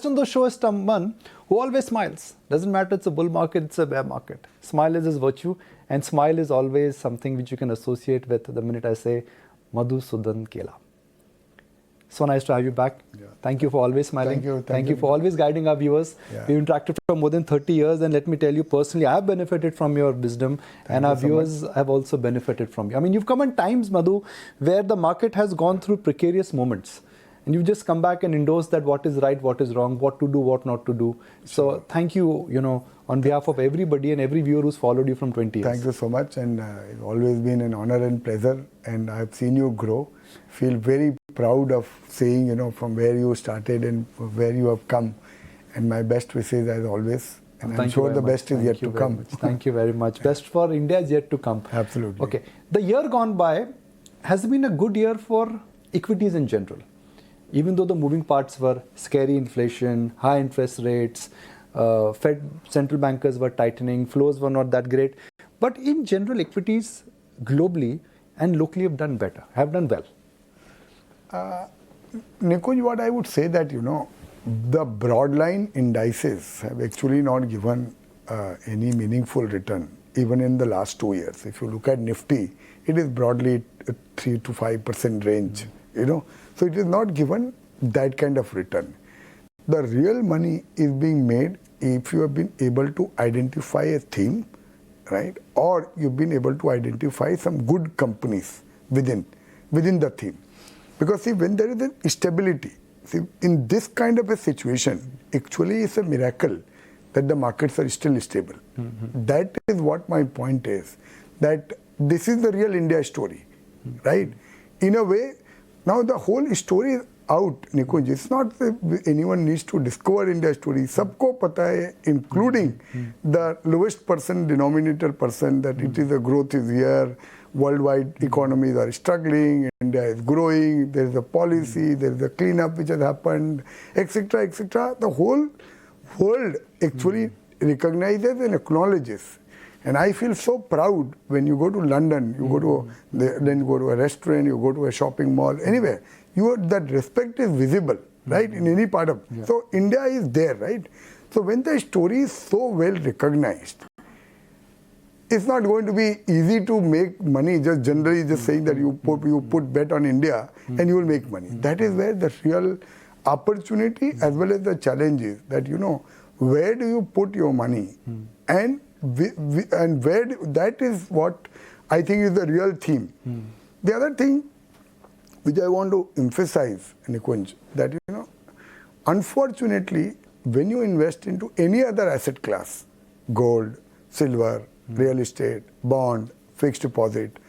on the show is someone who always smiles. Doesn't matter it's a bull market, it's a bear market. Smile is his virtue, and smile is always something which you can associate with the minute I say Madhu Kela. So nice to have you back. Yeah. Thank you for always smiling. Thank you for always guiding our viewers. Yeah. We've interacted for more than 30 years, and let me tell you personally, I have benefited from your wisdom, and our viewers have also benefited from you. I mean, you've come in times, Madhu, where the market has gone through precarious moments. And you just come back and endorse that what is right, what is wrong, what to do, what not to do. So thank you, on behalf of everybody and every viewer who's followed you from 20 years. Thank you so much, and it's always been an honor and pleasure, and I've seen you grow. Feel very proud of seeing, from where you started and where you have come. And my best wishes as always. And I'm sure the best is yet to come. Thank you very much. Best for India is yet to come. Absolutely. Okay. The year gone by has been a good year for equities in general. Even though the moving parts were scary inflation, high interest rates, Fed central bankers were tightening, flows were not that great. But in general, equities globally and locally have done better, have done well. Nikunj, what I would say that, the broadline indices have actually not given any meaningful return, even in the last 2 years. If you look at Nifty, it is broadly a 3 to 5% range, So it is not given that kind of return. The real money is being made if you have been able to identify a theme, right? Or you've been able to identify some good companies within the theme. Because see, when there is an stability, see, in this kind of a situation, actually it's a miracle that the markets are still stable. That is what my point is, that this is the real India story, right? In a way, now the whole story is out, Nikunj. It's not that anyone needs to discover India story. Sabko pata hai, including the lowest denominator person, that it is a growth is here, worldwide economies are struggling, India is growing, there is a policy, there is a cleanup which has happened, etc., etc. The whole world actually recognizes and acknowledges. And I feel so proud when you go to London, you go to then you go to a restaurant, you go to a shopping mall, anywhere. That respect is visible, right, in any part of. Yeah. So India is there, right? So when the story is so well recognized, it's not going to be easy to make money just generally just saying that you put bet on India and you will make money. That is where the real opportunity as well as the challenge is, that where do you put your money and where that is what I think is the real theme. The other thing which I want to emphasize, Nikunj, that unfortunately, when you invest into any other asset class, gold, silver, real estate, bond, fixed deposit,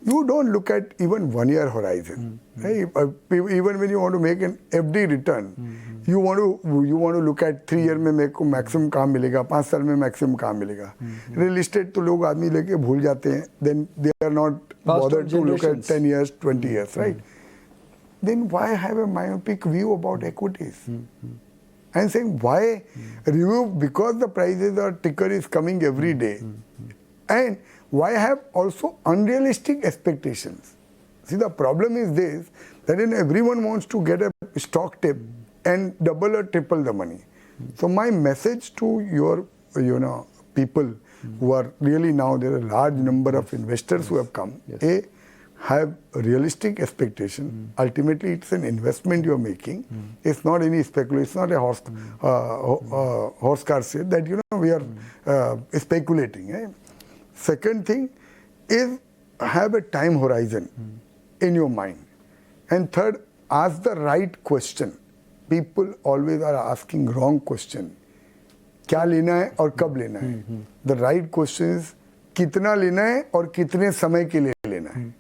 you don't look at even 1 year horizon. Right? Even when you want to make an FD return, you want to look at 3 year में मेरे को maximum कहाँ मिलेगा, 5 साल में maximum कहाँ मिलेगा. Real estate तो लोग आदमी लेके भूल जाते हैं. Then they are not bothered to look at 10 years, 20 years, right? Then why have a myopic view about equities? I'm saying why review, because the prices or ticker is coming every day. And why have also unrealistic expectations? See, the problem is this, that everyone wants to get a stock tip and double or triple the money. So my message to your people who are really now, there are a large number of investors who have come. Have a realistic expectation. Ultimately, it's an investment you're making. It's not any speculation. It's not a horse car sale that we are speculating. Eh? Second thing is have a time horizon in your mind. And third, ask the right question. People always are asking wrong question. क्या लेना है और कब लेना है? The right question is कितना लेना है और कितने समय के लिए लेना है?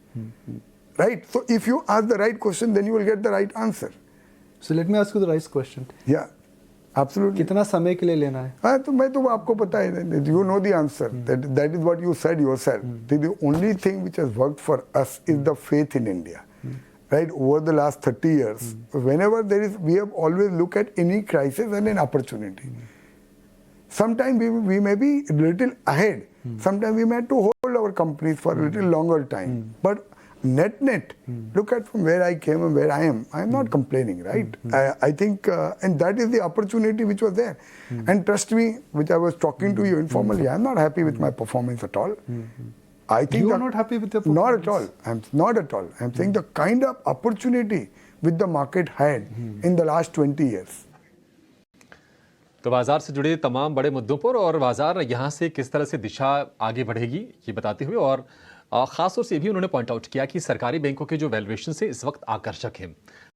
Right? So if you ask the right question, then you will get the right answer. So let me ask you the right question. Yeah, absolutely. कितना समय के लिए लेना है? हाँ, तो मैं तो आपको पता है. You know the answer. That is what you said yourself. The only thing which has worked for us is the faith in India. Right? Over the last 30 years, whenever we have always looked at any crisis and an opportunity. Sometimes we may be a little ahead. Sometimes we may have to hold our companies for a little longer time. But net, look at from where I came and where I am not complaining, right? I think, and that is the opportunity which was there. And trust me, which I was talking to you informally, I'm not happy with my performance at all. I think You are not happy with your performance? Not at all. I'm not at all. I'm saying the kind of opportunity which the market had in the last 20 years. तो बाजार से जुड़े तमाम बड़े मुद्दों पर और बाजार यहाँ से किस तरह से दिशा आगे बढ़ेगी ये बताते हुए और खास तौर से ये भी उन्होंने पॉइंट आउट किया कि सरकारी बैंकों के जो वैल्यूएशन से इस वक्त आकर्षक हैं